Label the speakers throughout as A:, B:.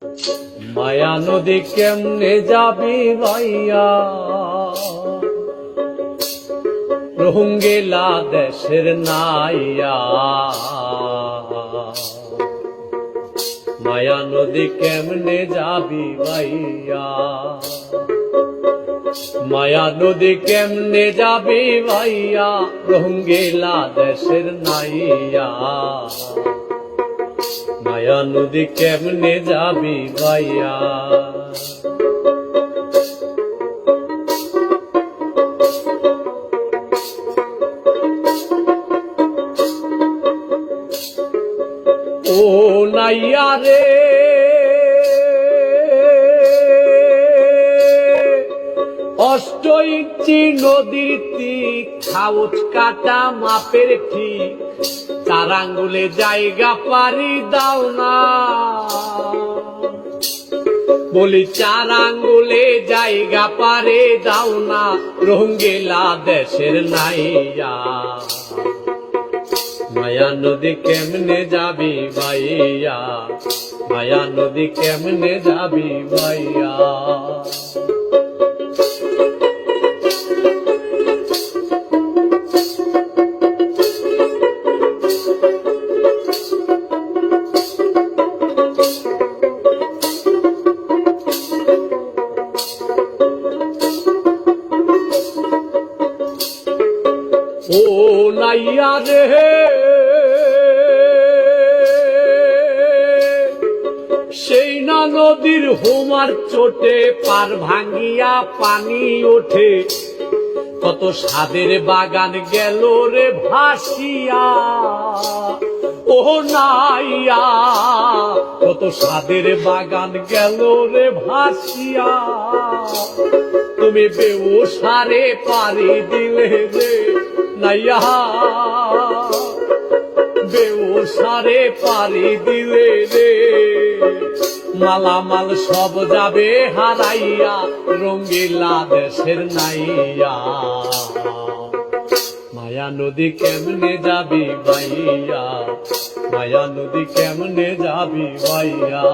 A: মায়া নদী কেমনে যাবি ভাইয়া, রোহিঙ্গা দেশের নাইয়া। মায়া নদী কেমনে যাবি ভাইয়া, মায়া নদী কেমনে যাবি ভাইয়া, রোহিঙ্গা দেশের নাইয়া। মায়া নদী কেমনে যাবি ভাইয়া। ও নাইয়া রে অষ্ট ইঞ্চি নদীর তীর, খাউচ কাটা মাপের ঠিক, 4 আঙ্গুলে জায়গা পারি দাও না। বলি 4 আঙ্গুলে জায়গা পারে দাও না, রোহিঙ্গা দেশের নাইয়া। মায়া নদী কেমনে যাবি ভাইয়া, মায়া নদী কেমনে যাবি ভাইয়া। ও নাইয়া রে সেই না নদীর হোমার চোটে, পার ভাঙ্গিয়া পানি ওঠে, কত সাদের বাগান গেল রে ভাসিয়া। ও নাইয়া কত সাদের বাগান গেল রে ভাসিয়া। তুমি বেউসারে পারি দিলে রে নাইয়া, বেউসারে পারি দিলে রে। মালামাল সব যাবে হারাইয়া, রোহিঙ্গা দেশের নাইয়া। মায়া নদী কেমনে যাবি ভাইয়া, মায়া নদী কেমনে যাবি ভাইয়া।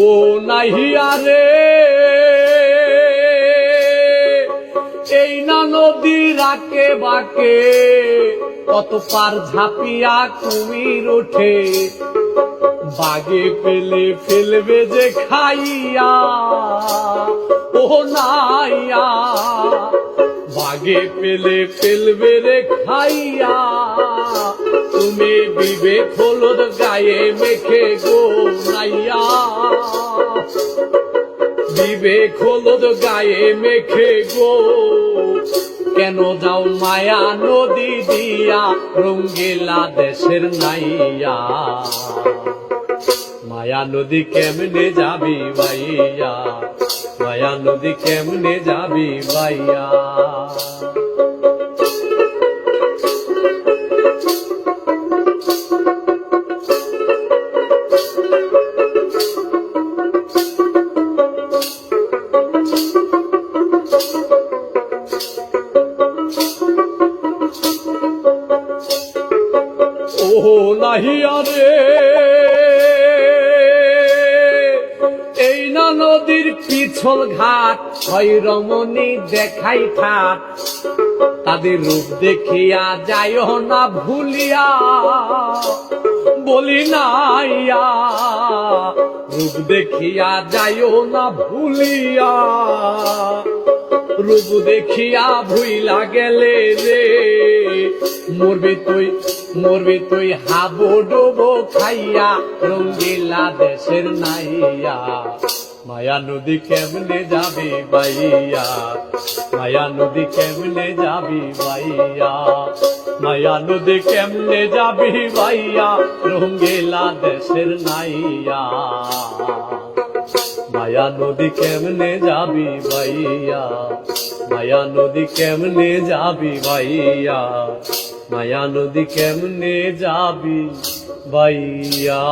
A: ও নাহিয়া রে এই না নদীর আকে বাকে, কত পার ঝাঁপিয়া কুমির ওঠে, বাগে পেলে ফেলবে যে খাইয়া। ও নাইয়া বাগে পেলে ফেলবে রে খাইয়া। তুমি বিবেক হলুদ গায়ে মেখে গো নাইয়া, বিবেক হলুদ গায়ে মেখে গো, কেন যাও মায়া নদী দিয়া, রোহিঙ্গা দেশের নাইয়া। মায়া নদী কেমনে যাবি ভাইয়া, মায়া নদী কেমনে যাবি ভাইয়া। ও নাহিয়া রে এই না নদীর পিছল ঘাট, হয় রমণী দেখাই ঠাট, তাদের রূপ দেখিয়া যাইও না ভুলিয়া। বলি নাইয়া রূপ দেখিয়া যাইও না ভুলিয়া। রূপ দেখিয়া ভুইলা গেলে রে, মরবি তুই হাবো ডোবো খাইয়া, রোহিঙ্গা দেশের নাইয়া। মায়া নদী কেমনে যাবি ভাইয়া, মায়া নদী কেমনে যাবি ভাইয়া, মায়া নদী কেমনে যাবি ভাইয়া, রোহিঙ্গা দেশের নাইয়া। মায়া নদী কেমনে যাবি ভাইয়া, মায়া নদী কেমনে যাবি ভাইয়া, মায়া নদী কেমনে যাবি বাইয়া।